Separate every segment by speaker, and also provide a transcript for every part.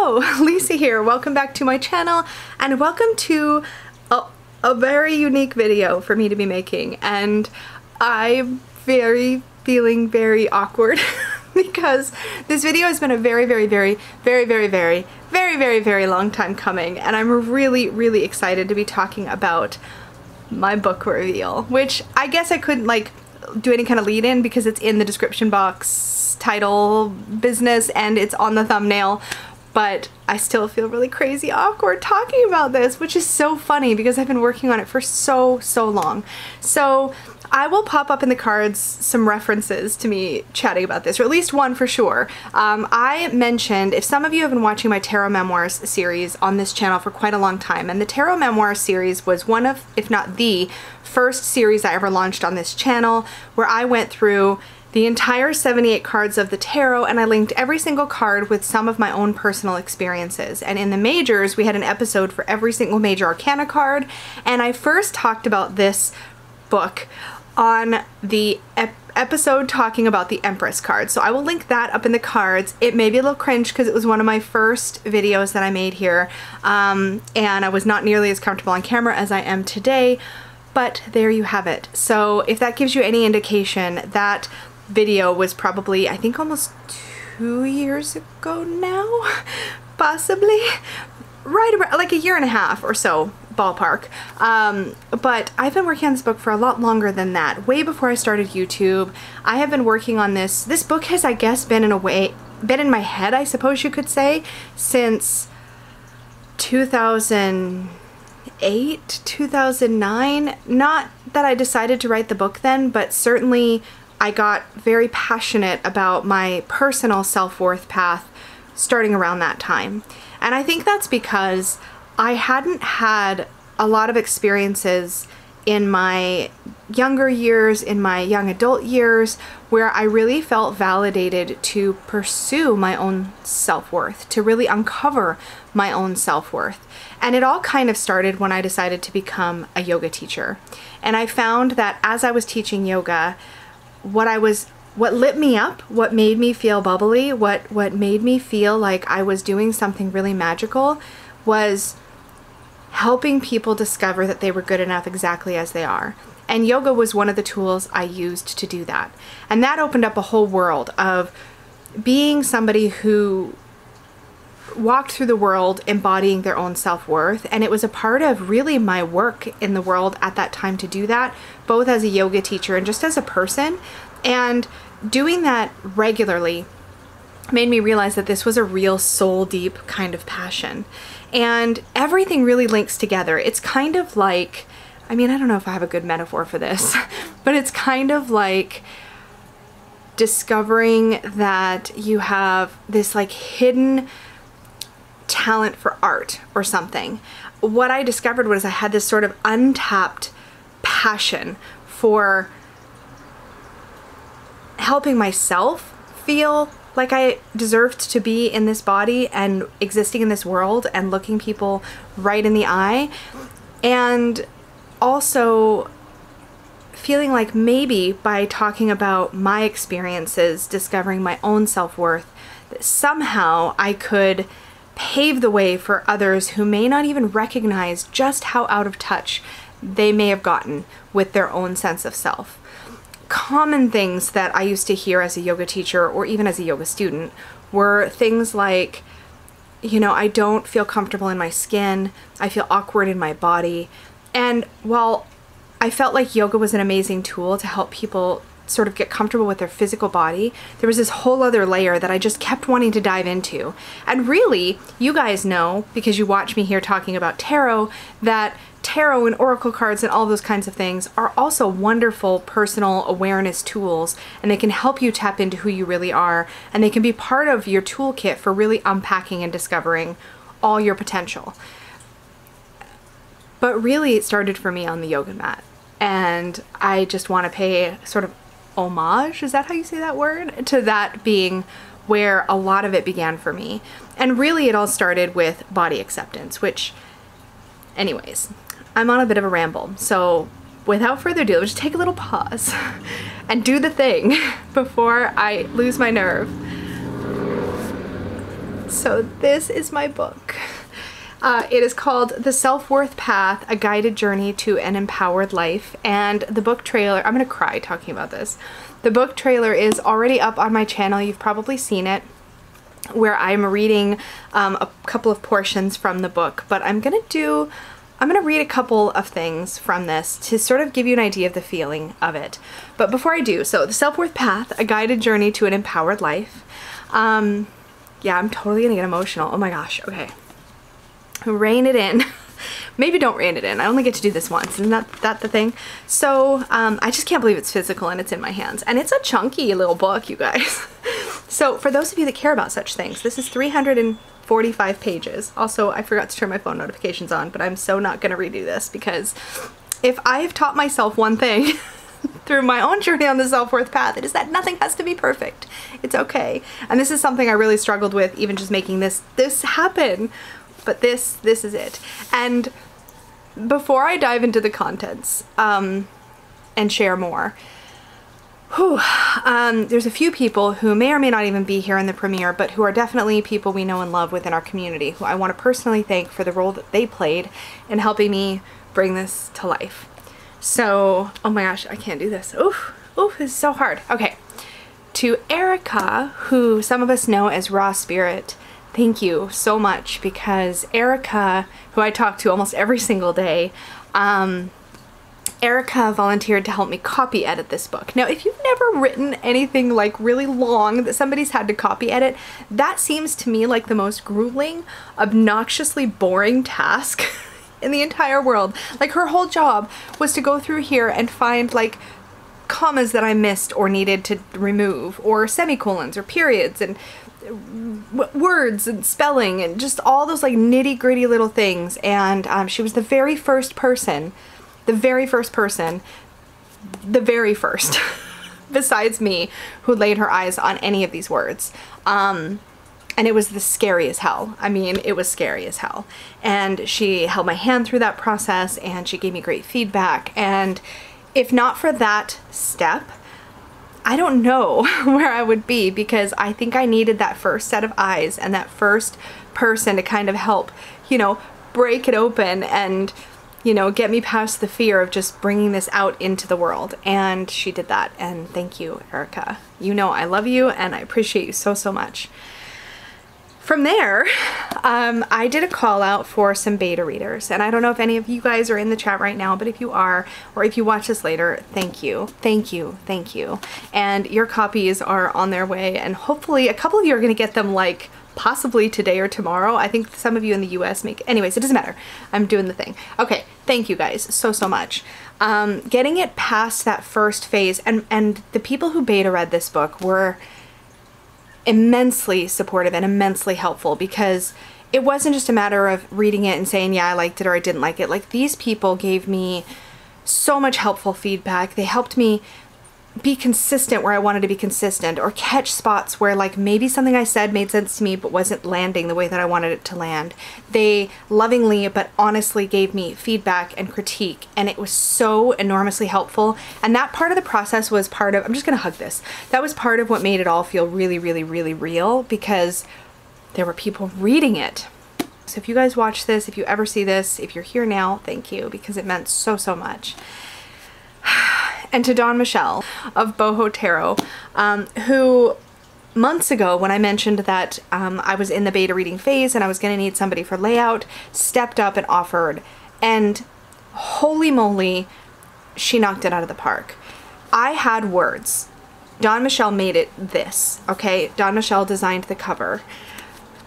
Speaker 1: Hello, Lisa here. Welcome back to my channel and welcome to a very unique video for me to be making, and I'm feeling very awkward because this video has been a very long time coming, and I'm really excited to be talking about my book reveal, which I guess I couldn't like do any kind of lead in because it's in the description box title business and it's on the thumbnail, but I still feel really crazy awkward talking about this, which is so funny because I've been working on it for so long. So I will pop up in the cards some references to me chatting about this, or at least one for sure. I mentioned, if some of you have been watching my Tarot Memoirs series on this channel for quite a long time, and the Tarot Memoirs series was one of, if not the first series I ever launched on this channel, where I went through the entire 78 cards of the tarot and I linked every single card with some of my own personal experiences. And in the majors, we had an episode for every single major arcana card, and I first talked about this book on the episode talking about the Empress card. So I will link that up in the cards. It may be a little cringe because it was one of my first videos that I made here, and I was not nearly as comfortable on camera as I am today, but there you have it. So if that gives you any indication, that video was probably, I think, almost 2 years ago now, possibly, right around like a year and a half or so, ballpark. But I've been working on this book for a lot longer than that. Way before I started YouTube, I have been working on this. This book has, I guess, been in a way, been in my head, I suppose you could say, since 2008, 2009. Not that I decided to write the book then, but certainly I got very passionate about my personal self-worth path starting around that time. And I think that's because I hadn't had a lot of experiences in my younger years, in my young adult years, where I really felt validated to pursue my own self-worth, to really uncover my own self-worth. And it all kind of started when I decided to become a yoga teacher. And I found that as I was teaching yoga, what lit me up, what made me feel bubbly, what made me feel like I was doing something really magical, was helping people discover that they were good enough exactly as they are. And yoga was one of the tools I used to do that. And that opened up a whole world of being somebody who walked through the world embodying their own self-worth, and it was a part of really my work in the world at that time to do that, both as a yoga teacher and just as a person. And doing that regularly made me realize that this was a real soul deep kind of passion, and everything really links together. It's kind of like, I mean, I don't know if I have a good metaphor for this, but it's kind of like discovering that you have this like hidden talent for art or something. What I discovered was I had this sort of untapped passion for helping myself feel like I deserved to be in this body and existing in this world and looking people right in the eye, and also feeling like maybe by talking about my experiences, discovering my own self-worth, that somehow I could pave the way for others who may not even recognize just how out of touch they may have gotten with their own sense of self. Common things that I used to hear as a yoga teacher or even as a yoga student were things like, you know, I don't feel comfortable in my skin, I feel awkward in my body. And while I felt like yoga was an amazing tool to help people sort of get comfortable with their physical body, there was this whole other layer that I just kept wanting to dive into. And really, you guys know, because you watch me here talking about tarot, that tarot and oracle cards and all those kinds of things are also wonderful personal awareness tools, and they can help you tap into who you really are, and they can be part of your toolkit for really unpacking and discovering all your potential. But really, it started for me on the yoga mat, and I just want to pay sort of homage, is that how you say that word? To that being where a lot of it began for me. And really it all started with body acceptance, which, anyways, I'm on a bit of a ramble. So without further ado, let's just take a little pause and do the thing before I lose my nerve. So this is my book. It is called The Self-Worth Path, A Guided Journey to an Empowered Life. And the book trailer, I'm gonna cry talking about this. The book trailer is already up on my channel. You've probably seen it, where I'm reading a couple of portions from the book, but I'm gonna read a couple of things from this to sort of give you an idea of the feeling of it. But before I do, so The Self-Worth Path, A Guided Journey to an Empowered Life. Yeah, I'm totally gonna get emotional. Oh my gosh, okay. Rein it in. Maybe don't rein it in. I only get to do this once. Isn't that the thing? So I just can't believe it's physical and it's in my hands. And it's a chunky little book, you guys. So for those of you that care about such things, this is 345 pages. Also, I forgot to turn my phone notifications on, but I'm so not gonna redo this, because if I have taught myself one thing through my own journey on the self-worth path, it is that nothing has to be perfect. It's okay. And this is something I really struggled with, even just making this happen. But this is it. And before I dive into the contents and share more, there's a few people who may or may not even be here in the premiere, but who are definitely people we know and love within our community, who I want to personally thank for the role that they played in helping me bring this to life. So, oh my gosh, I can't do this. Oof, this is so hard. Okay, to Erica, who some of us know as Raw Spirit, thank you so much, because Erica, who I talk to almost every single day, Erica volunteered to help me copy edit this book. Now, if you've never written anything like really long that somebody's had to copy edit, that seems to me like the most grueling, obnoxiously boring task in the entire world. Like, her whole job was to go through here and find like commas that I missed or needed to remove, or semicolons or periods, and words and spelling, and just all those like nitty-gritty little things. And she was the very first besides me, who laid her eyes on any of these words. And it was the scary as hell. I mean, it was scary as hell. And she held my hand through that process, and she gave me great feedback. And if not for that step, I don't know where I would be, because I think I needed that first set of eyes and that first person to kind of help, you know, break it open and, you know, get me past the fear of just bringing this out into the world. And she did that. And thank you, Erica. You know I love you and I appreciate you so, so much. From there, I did a call out for some beta readers, and I don't know if any of you guys are in the chat right now, but if you are, or if you watch this later, thank you, thank you, thank you. And your copies are on their way, and hopefully a couple of you are gonna get them like possibly today or tomorrow. I think some of you in the US anyways, it doesn't matter. I'm doing the thing. Okay, thank you guys so, so much. Getting it past that first phase, and the people who beta read this book were immensely supportive and immensely helpful, because it wasn't just a matter of reading it and saying, yeah, I liked it or I didn't like it. Like, these people gave me so much helpful feedback. They helped me be consistent where I wanted to be consistent, or catch spots where like maybe something I said made sense to me but wasn't landing the way that I wanted it to land. They lovingly but honestly gave me feedback and critique, and it was so enormously helpful. And that part of the process was part of, I'm just gonna hug this, that was part of what made it all feel really, really, really real, because there were people reading it. So if you guys watch this, if you ever see this, if you're here now, thank you, because it meant so, so much. And to Dawn Michelle of Boho Tarot, who months ago, when I mentioned that I was in the beta reading phase and I was going to need somebody for layout, stepped up and offered, and holy moly, she knocked it out of the park. I had words. Dawn Michelle made it this, okay? Dawn Michelle designed the cover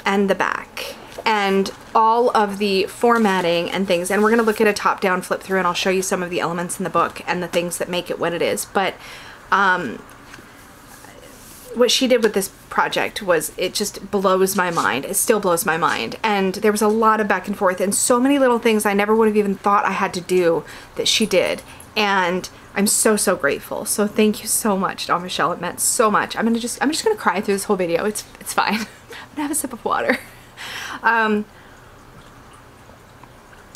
Speaker 1: and the back and all of the formatting and things, and we're going to look at a top-down flip through and I'll show you some of the elements in the book and the things that make it what it is. But what she did with this project was, it just blows my mind. It still blows my mind. And there was a lot of back and forth and so many little things I never would have even thought I had to do that she did. And I'm so, so grateful. So thank you so much, Dawn Michelle. It meant so much. I'm just gonna cry through this whole video. It's fine. I'm gonna have a sip of water.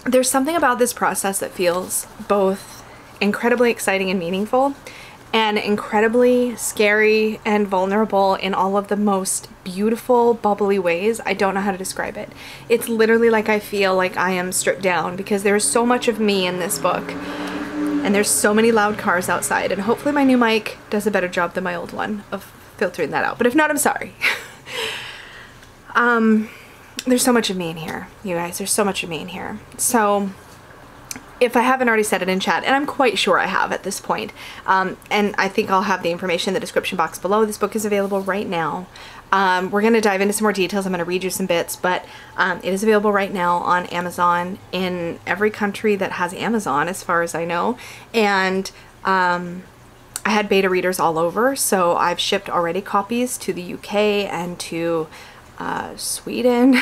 Speaker 1: There's something about this process that feels both incredibly exciting and meaningful, and incredibly scary and vulnerable in all of the most beautiful, bubbly ways. I don't know how to describe it. It's literally like I feel like I am stripped down because there's so much of me in this book, and there's so many loud cars outside, and hopefully my new mic does a better job than my old one of filtering that out. But if not, I'm sorry. There's so much of me in here, you guys. There's so much of me in here. So if I haven't already said it in chat, and I'm quite sure I have at this point, and I think I'll have the information in the description box below. This book is available right now. We're going to dive into some more details. I'm going to read you some bits, but it is available right now on Amazon in every country that has Amazon, as far as I know. And I had beta readers all over, so I've shipped already copies to the UK and to Sweden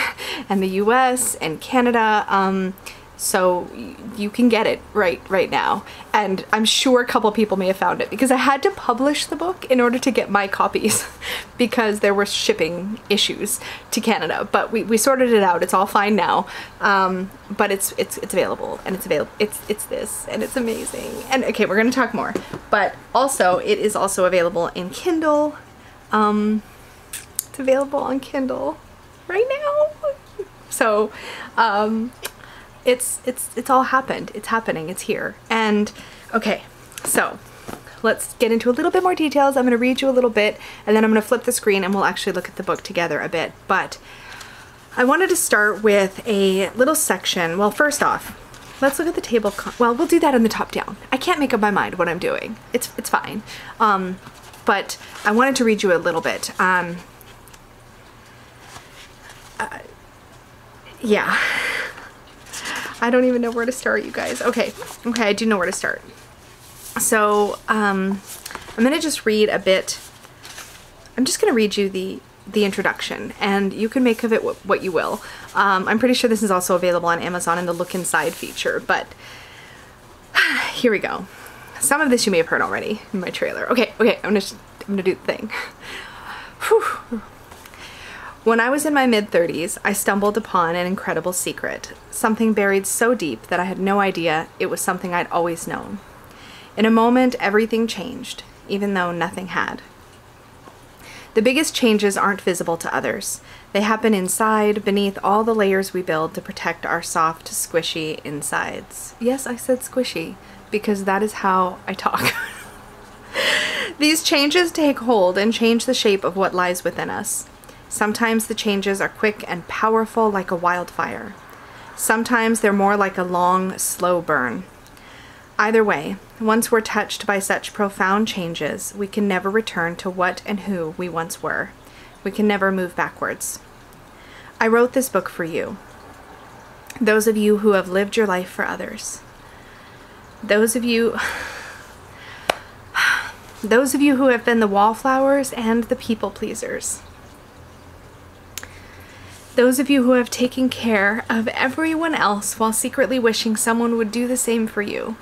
Speaker 1: and the US and Canada. So you can get it right now. And I'm sure a couple people may have found it because I had to publish the book in order to get my copies because there were shipping issues to Canada. But we sorted it out. It's all fine now. But it's available, and it's available. It's this, and it's amazing. And okay, we're gonna talk more. But also, it is also available in Kindle. It's available on Kindle right now. So it's all happened. It's happening. It's here. And okay, so let's get into a little bit more details. I'm going to read you a little bit, and then I'm going to flip the screen and we'll actually look at the book together a bit. But I wanted to start with a little section. Well, first off, let's look at the table. Well, we'll do that in the top down. I can't make up my mind what I'm doing. It's fine. But I wanted to read you a little bit. Yeah. I don't even know where to start, you guys. Okay, I do know where to start. So, I'm gonna just read a bit. I'm just gonna read you the introduction, and you can make of it what you will. I'm pretty sure this is also available on Amazon in the look inside feature, but here we go. Some of this you may have heard already in my trailer. Okay, I'm gonna do the thing. Whew. When I was in my mid-30s, I stumbled upon an incredible secret, something buried so deep that I had no idea it was something I'd always known. In a moment, everything changed, even though nothing had. The biggest changes aren't visible to others. They happen inside, beneath all the layers we build to protect our soft, squishy insides. Yes, I said squishy, because that is how I talk. These changes take hold and change the shape of what lies within us. Sometimes the changes are quick and powerful like a wildfire. Sometimes they're more like a long, slow burn. Either way, once we're touched by such profound changes, we can never return to what and who we once were. We can never move backwards. I wrote this book for you. Those of you who have lived your life for others. Those of you who have been the wallflowers and the people pleasers. Those of you who have taken care of everyone else while secretly wishing someone would do the same for you.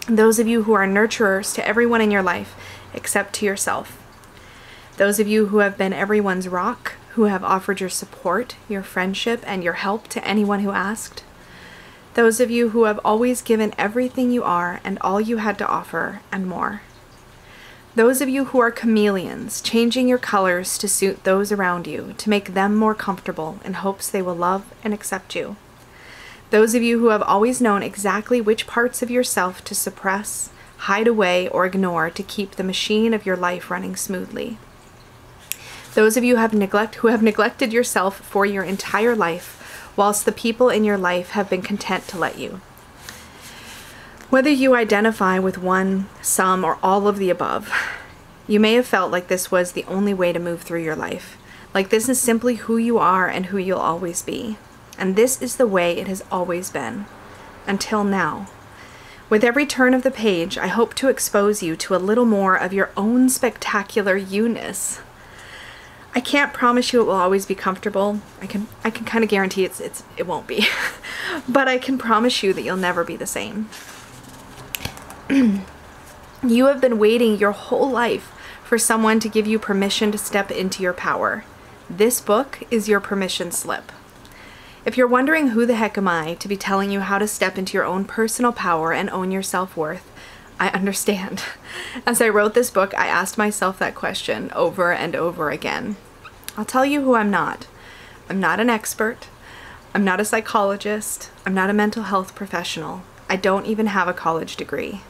Speaker 1: Those of you who are nurturers to everyone in your life, except to yourself. Those of you who have been everyone's rock, who have offered your support, your friendship, and your help to anyone who asked. Those of you who have always given everything you are and all you had to offer, and more. Those of you who are chameleons, changing your colors to suit those around you, to make them more comfortable in hopes they will love and accept you. Those of you who have always known exactly which parts of yourself to suppress, hide away, or ignore to keep the machine of your life running smoothly. Those of you who have neglected yourself for your entire life, whilst the people in your life have been content to let you. Whether you identify with one, some, or all of the above, you may have felt like this was the only way to move through your life, like this is simply who you are and who you'll always be. And this is the way it has always been, until now. With every turn of the page, I hope to expose you to a little more of your own spectacular you-ness. I can't promise you it will always be comfortable. I can kind of guarantee it won't be. But I can promise you that you'll never be the same. You have been waiting your whole life for someone to give you permission to step into your power. This book is your permission slip. If you're wondering who the heck am I to be telling you how to step into your own personal power and own your self-worth, I understand. As I wrote this book, I asked myself that question over and over again. I'll tell you who I'm not. I'm not an expert. I'm not a psychologist. I'm not a mental health professional. I don't even have a college degree.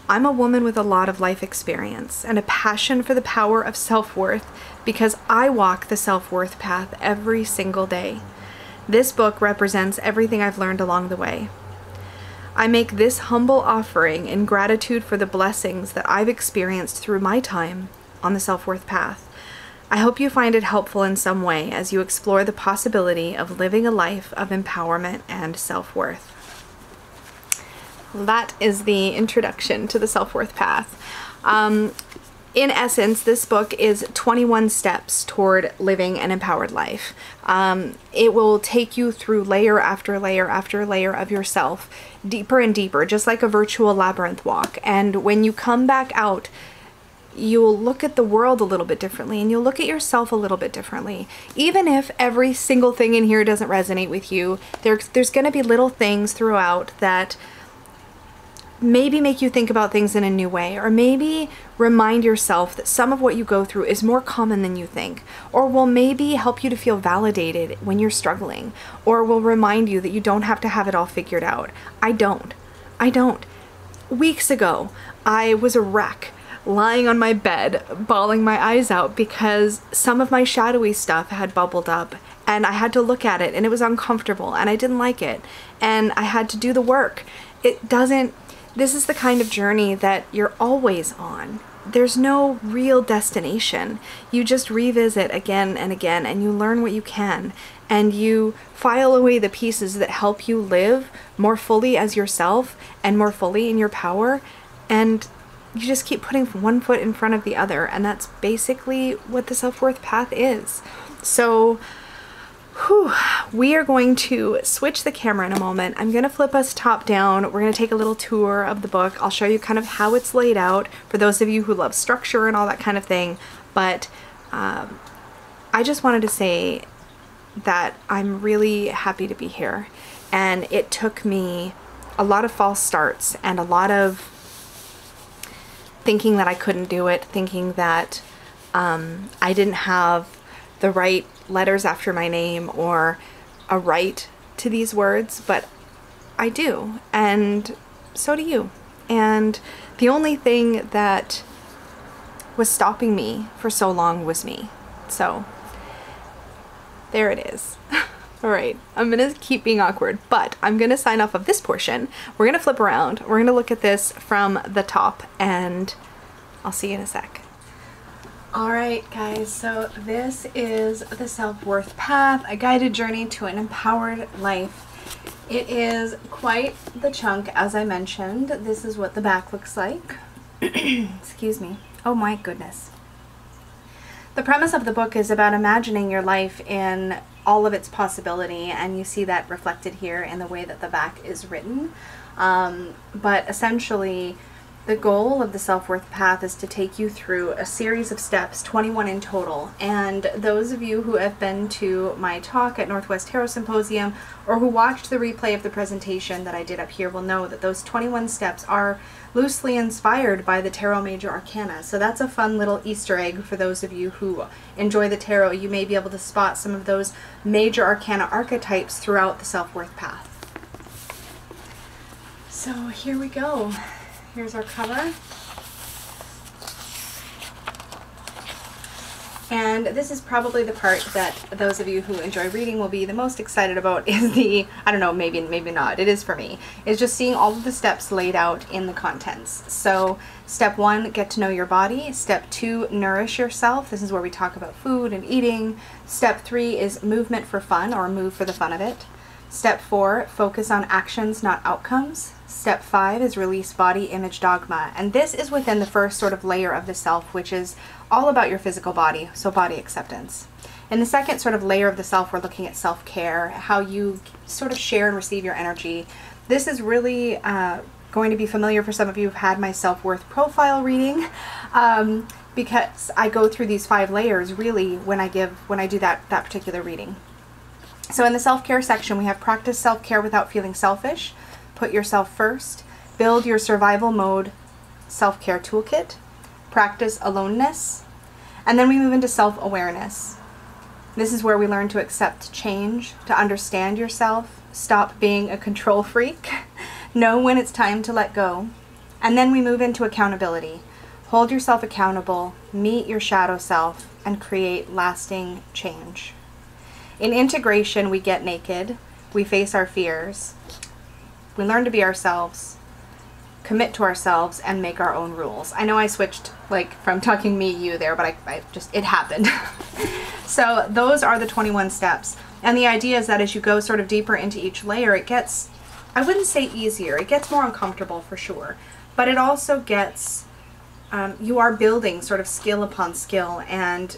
Speaker 1: I'm a woman with a lot of life experience and a passion for the power of self-worth because I walk the self-worth path every single day. This book represents everything I've learned along the way. I make this humble offering in gratitude for the blessings that I've experienced through my time on the self-worth path. I hope you find it helpful in some way as you explore the possibility of living a life of empowerment and self-worth. That is the introduction to the self-worth path. In essence, this book is 21 steps toward living an empowered life. It will take you through layer after layer after layer of yourself, deeper and deeper, just like a virtual labyrinth walk. And when you come back out, you'll look at the world a little bit differently, and you'll look at yourself a little bit differently. Even if every single thing in here doesn't resonate with you, there's going to be little things throughout that maybe make you think about things in a new way, or maybe remind yourself that some of what you go through is more common than you think, or will maybe help you to feel validated when you're struggling, or will remind you that you don't have to have it all figured out. I don't. Weeks ago, I was a wreck, lying on my bed, bawling my eyes out because some of my shadowy stuff had bubbled up, and I had to look at it, and it was uncomfortable, and I didn't like it, and I had to do the work. This is the kind of journey that you're always on. There's no real destination. You just revisit again and again, and you learn what you can, and you file away the pieces that help you live more fully as yourself and more fully in your power, and you just keep putting one foot in front of the other, and that's basically what the self-worth path is. So we are going to switch the camera in a moment. I'm going to flip us top down. We're going to take a little tour of the book. I'll show you kind of how it's laid out for those of you who love structure and all that kind of thing. But I just wanted to say that I'm really happy to be here. And it took me a lot of false starts and a lot of thinking that I couldn't do it, thinking that I didn't have the right letters after my name or a right to these words, but I do, and so do you. And the only thing that was stopping me for so long was me. So there it is. All right, I'm gonna keep being awkward, but I'm gonna sign off of this portion. We're gonna flip around. We're gonna look at this from the top, and I'll see you in a sec. Alright guys, so this is the self-worth path, a guided journey to an empowered life. It is quite the chunk, as I mentioned. This is what the back looks like. Excuse me. Oh my goodness. The premise of the book is about imagining your life in all of its possibility, and you see that reflected here in the way that the back is written. But essentially, the goal of the self-worth path is to take you through a series of steps, 21 in total. And those of you who have been to my talk at Northwest Tarot Symposium or who watched the replay of the presentation that I did up here will know that those 21 steps are loosely inspired by the Tarot Major Arcana. So that's a fun little Easter egg for those of you who enjoy the tarot. You may be able to spot some of those Major Arcana archetypes throughout the self-worth path. So here we go. Here's our cover. And this is probably the part that those of you who enjoy reading will be the most excited about, is the, I don't know, maybe not, it is for me, is just seeing all of the steps laid out in the contents. So step 1, get to know your body. Step 2, nourish yourself. This is where we talk about food and eating. Step 3 is movement for fun, or move for the fun of it. Step 4, focus on actions, not outcomes. Step 5 is release body image dogma. And this is within the first sort of layer of the self, which is all about your physical body, so body acceptance. In the second sort of layer of the self, we're looking at self-care, how you sort of share and receive your energy. This is really going to be familiar for some of you who've had my self-worth profile reading, because I go through these 5 layers really when I do that particular reading. So in the self-care section, we have practice self-care without feeling selfish, put yourself first, build your survival mode self-care toolkit, practice aloneness, and then we move into self-awareness. This is where we learn to accept change, to understand yourself, stop being a control freak, know when it's time to let go, and then we move into accountability. Hold yourself accountable, meet your shadow self, and create lasting change. In integration, we get naked, we face our fears, we learn to be ourselves, commit to ourselves, and make our own rules. I know I switched like from talking me, you there, but I just, it happened. So those are the 21 steps. And the idea is that as you go sort of deeper into each layer, it gets, I wouldn't say easier, it gets more uncomfortable for sure, but it also gets, you are building sort of skill upon skill, and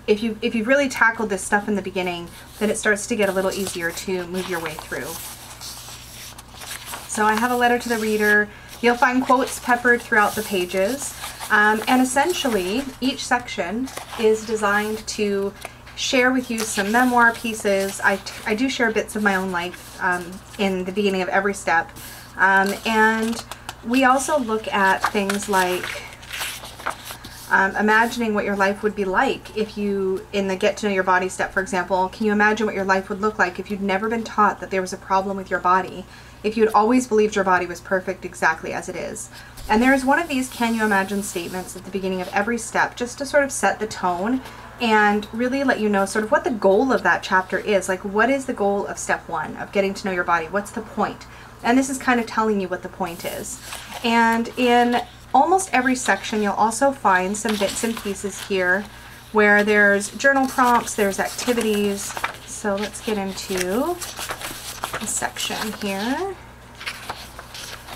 Speaker 1: if you've really tackled this stuff in the beginning, then it starts to get a little easier to move your way through. So I have a letter to the reader. You'll find quotes peppered throughout the pages, and essentially each section is designed to share with you some memoir pieces. I do share bits of my own life in the beginning of every step, and we also look at things like imagining what your life would be like if you, in the get to know your body step, for example, can you imagine what your life would look like if you'd never been taught that there was a problem with your body, if you'd always believed your body was perfect exactly as it is? And there is one of these can you imagine statements at the beginning of every step, just to sort of set the tone and really let you know sort of what the goal of that chapter is. Like, what is the goal of step 1 of getting to know your body? What's the point? And this is kind of telling you what the point is. And in almost every section, you'll also find some bits and pieces here where there's journal prompts, there's activities. So let's get into a section here.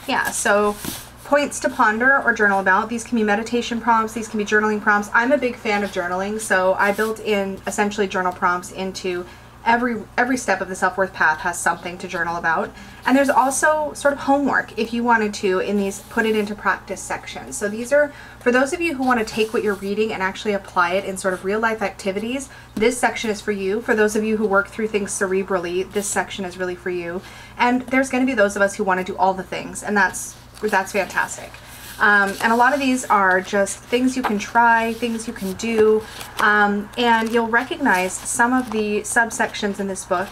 Speaker 1: Yeah, so points to ponder or journal about. These can be meditation prompts, these can be journaling prompts. I'm a big fan of journaling, so I built in essentially journal prompts into every step of the self-worth path has something to journal about. And there's also sort of homework if you wanted to in these put it into practice sections. So these are for those of you who want to take what you're reading and actually apply it in sort of real life activities. This section is for you. For those of you who work through things cerebrally, this section is really for you. And there's going to be those of us who want to do all the things, and that's fantastic. And a lot of these are just things you can try, things you can do, and you'll recognize some of the subsections in this book,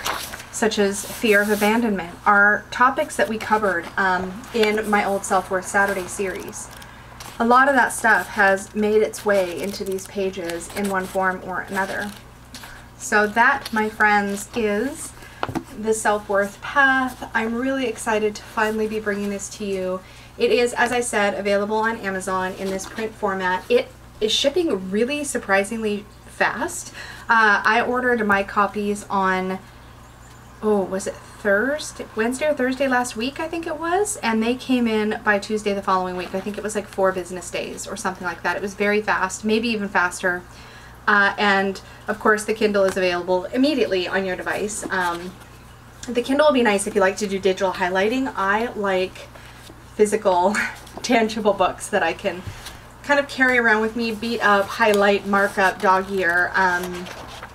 Speaker 1: such as fear of abandonment, are topics that we covered in my old Self-Worth Saturday series. A lot of that stuff has made its way into these pages in one form or another. So that, my friends, is the self-worth path. I'm really excited to finally be bringing this to you. It is, as I said, available on Amazon in this print format. It is shipping really surprisingly fast. I ordered my copies on, oh, was it Wednesday or Thursday last week, I think it was, and they came in by Tuesday the following week. I think it was like 4 business days or something like that. It was very fast, maybe even faster. And of course the Kindle is available immediately on your device. The Kindle will be nice if you like to do digital highlighting. I like physical, tangible books that I can kind of carry around with me, beat up, highlight, mark up, dog ear.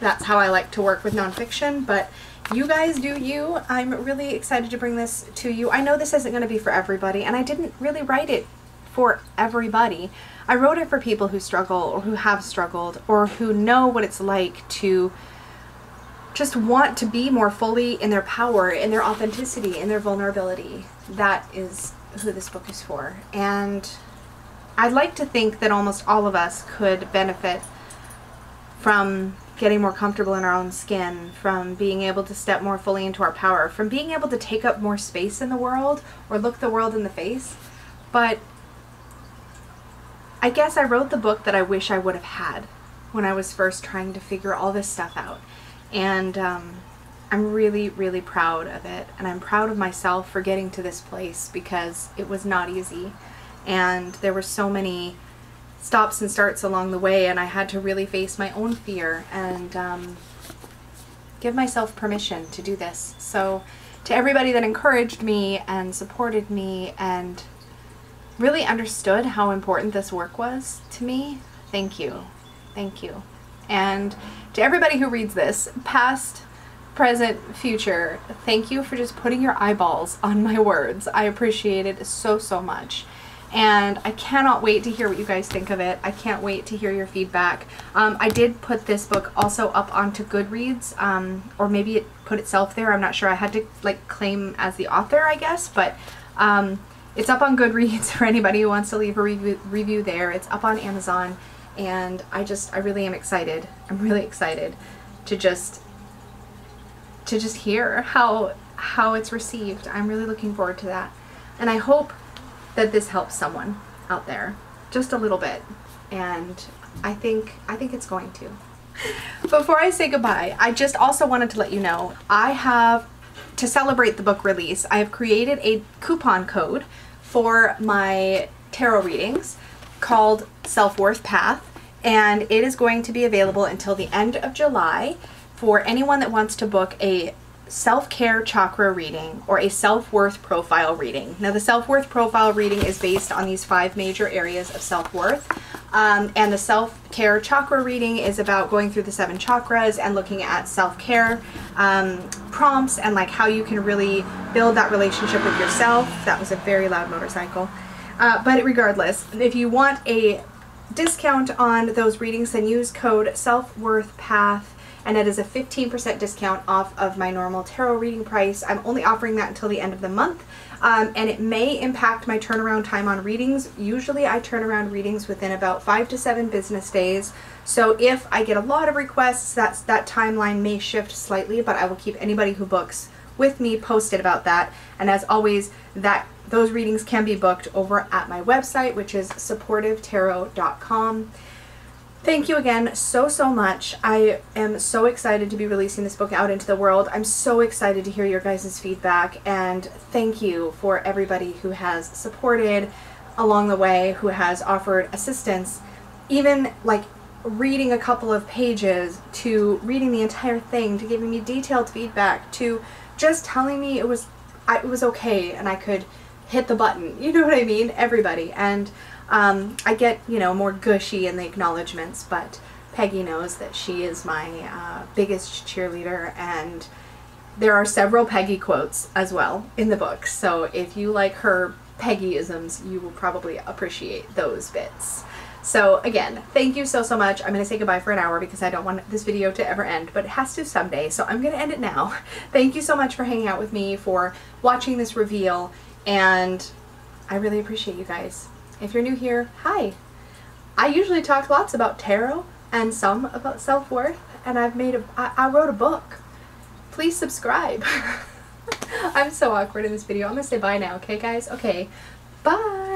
Speaker 1: That's how I like to work with nonfiction, but you guys do you. I'm really excited to bring this to you. I know this isn't going to be for everybody, and I didn't really write it for everybody. I wrote it for people who struggle or who have struggled or who know what it's like to just want to be more fully in their power, in their authenticity, in their vulnerability. That is who this book is for. And I'd like to think that almost all of us could benefit from getting more comfortable in our own skin, from being able to step more fully into our power, from being able to take up more space in the world or look the world in the face. But I guess I wrote the book that I wish I would have had when I was first trying to figure all this stuff out. And I'm really, really proud of it. And I'm proud of myself for getting to this place, because it was not easy. And there were so many stops and starts along the way, and I had to really face my own fear and give myself permission to do this. So to everybody that encouraged me and supported me and really understood how important this work was to me, thank you. Thank you. And to everybody who reads this, past present, future, thank you for just putting your eyeballs on my words. I appreciate it so, so much. And I cannot wait to hear what you guys think of it. I can't wait to hear your feedback. I did put this book also up onto Goodreads, or maybe it put itself there. I'm not sure. I had to like claim as the author, I guess, but it's up on Goodreads for anybody who wants to leave a review there. It's up on Amazon, and I really am excited. I'm really excited to just hear how it's received. I'm really looking forward to that. And I hope that this helps someone out there just a little bit, and I think it's going to. Before I say goodbye, I just also wanted to let you know I have, to celebrate the book release, I have created a coupon code for my tarot readings called Self-Worth Path, and it is going to be available until the end of July for anyone that wants to book a self-care chakra reading or a self-worth profile reading. Now, the self-worth profile reading is based on these 5 major areas of self-worth, and the self-care chakra reading is about going through the 7 chakras and looking at self-care prompts and like how you can really build that relationship with yourself. That was a very loud motorcycle. But regardless, if you want a discount on those readings, then use code SELFWORTHPATH, and it is a 15% discount off of my normal tarot reading price. I'm only offering that until the end of the month, and it may impact my turnaround time on readings. Usually I turn around readings within about 5 to 7 business days, so if I get a lot of requests, that timeline may shift slightly, but I will keep anybody who books with me posted about that. And as always, those readings can be booked over at my website, which is supportivetarot.com. Thank you again so, so much. I am so excited to be releasing this book out into the world. I'm so excited to hear your guys' feedback, and thank you for everybody who has supported along the way, who has offered assistance, even like reading a couple of pages, to reading the entire thing, to giving me detailed feedback, to just telling me it was okay and I could hit the button. You know what I mean? Everybody. And I get, you know, more gushy in the acknowledgements, but Peggy knows that she is my biggest cheerleader, and there are several Peggy quotes as well in the book. So if you like her Peggyisms, you will probably appreciate those bits. So again, thank you so, so much. I'm going to say goodbye for an hour because I don't want this video to ever end, but it has to someday, so I'm going to end it now. Thank you so much for hanging out with me, for watching this reveal, and I really appreciate you guys. If you're new here, hi! I usually talk lots about tarot and some about self-worth, and I wrote a book. Please subscribe. I'm so awkward in this video. I'm gonna say bye now, okay guys? Okay, bye!